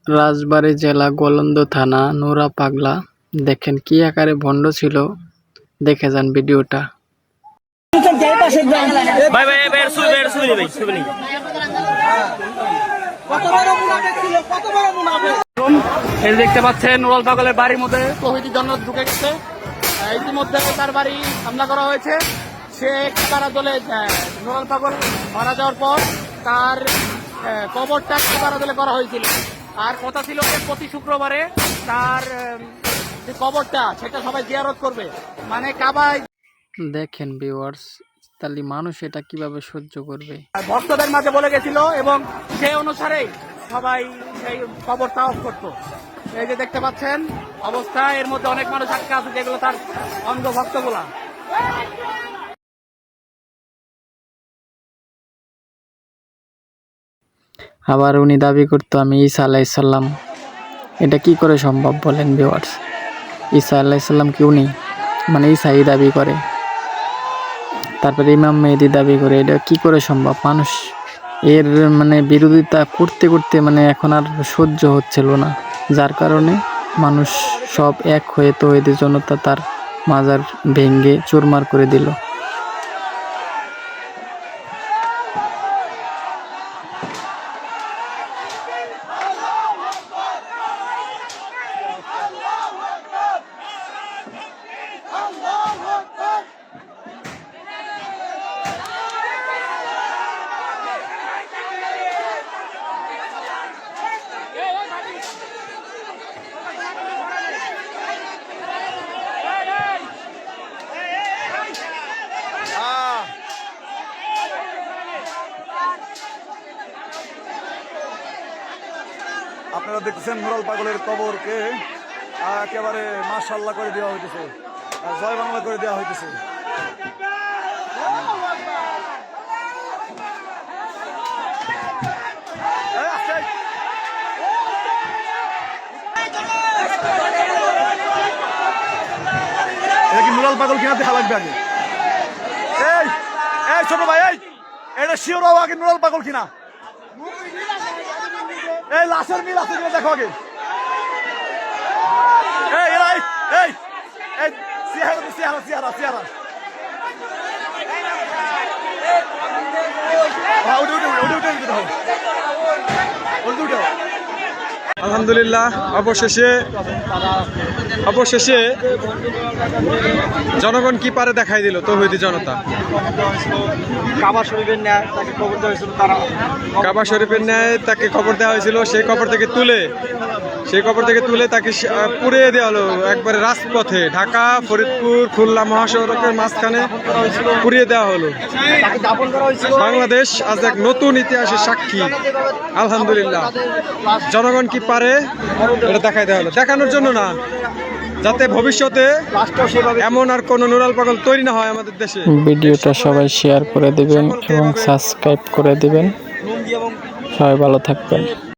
রাজবাড়ী জেলা গোলন্দ থানা নোরা পাগলা। দেখেন কি আকারে ভণ্ড ছিল, দেখে যান ভিডিওটা। দেখতে পাচ্ছেন নুরাল পাগলের বাড়ির মধ্যে তৌহিদি জন্নত ঢুকে গেছে। ইতিমধ্যে তার বাড়ি হামলা করা হয়েছে। সে কারা দলে নুরাল পাগল মারা যাওয়ার পর তার কবরটা কারা দলে করা হয়েছিল। আর কথা ছিল যে প্রতি শুক্রবারে তার যে কবরটা সেটা সবাই জিয়ারত করবে, মানে কাবায়। দেখেন ভিউয়ার্স, তাহলে মানুষ এটা কিভাবে সহ্য করবে। ভক্তদের মাঝে বলে গেছিল এবং সেই অনুসারে সবাই সেই কবর তাওয়াফ করতো। এই যে দেখতে পাচ্ছেন অবস্থা, এর মধ্যে অনেক মানুষ আটকে আছে যেগুলো তার অন্ধ ভক্তগুলা। আবার উনি দাবি করতো আমি ঈসা আলাইসাল্লাম। এটা কি করে সম্ভব বলেন ভিউয়ার্স? ঈসা আলাইসাল্লাম কি উনি? মানে ঈসাই দাবি করে, তারপরে ইমাম মেহেদি দাবি করে। এটা কি করে সম্ভব? মানুষ এর মানে বিরোধিতা করতে করতে মানে এখন আর সহ্য হচ্ছিল না, যার কারণে মানুষ সব এক হয়ে তৌহিদি জনতা তার মাজার ভেঙ্গে চুরমার করে দিল। আপনারা দেখতেছেন নুরাল পাগলের কবরকে একেবারে মাশাআল্লাহ করে দেওয়া হইতেছে, জয় বাংলা করে দেওয়া হইতেছে। এটা কি নুরাল পাগল কিনা দেখা লাগবে আগে? এই এই ছোট ভাই, এই এটা শিওর হওয়া আগে নুরাল পাগল কিনা। এই লাশের মিল আছে কিনা দেখো আগে। এই এই এই এই সিয়ারা সিয়ারা সিয়ারা সিয়ারা আলহামদুলিল্লাহ, অবশেষে জনগণ কি পারে দেখাই দিল তৌহিদি জনতা। কাবা শরীফের ন্যায় তাকে কবর দেওয়া হয়েছিল, কাবা শরীফের ন্যায় তাকে কবর দেওয়া হয়েছিল। সেই কবর থেকে তুলে তাকে পুড়িয়ে দেওয়া হলো একবারে রাজপথে, ঢাকা ফরিদপুর খুলনা মহাসড়কের মাঝখানে পুড়িয়ে দেওয়া হলো। বাংলাদেশ আজ এক নতুন ইতিহাসের সাক্ষী। আলহামদুলিল্লাহ, জনগণ কি পারে এটা দেখাই দেওয়া হলো, দেখানোর জন্য না, যাতে ভবিষ্যতে এমন আর কোনো নুরাল পাগল তৈরি না হয় আমাদের দেশে। ভিডিওটা সবাই শেয়ার করে দিবেন এবং সাবস্ক্রাইব করে দিবেন। সবাই ভালো থাকবেন।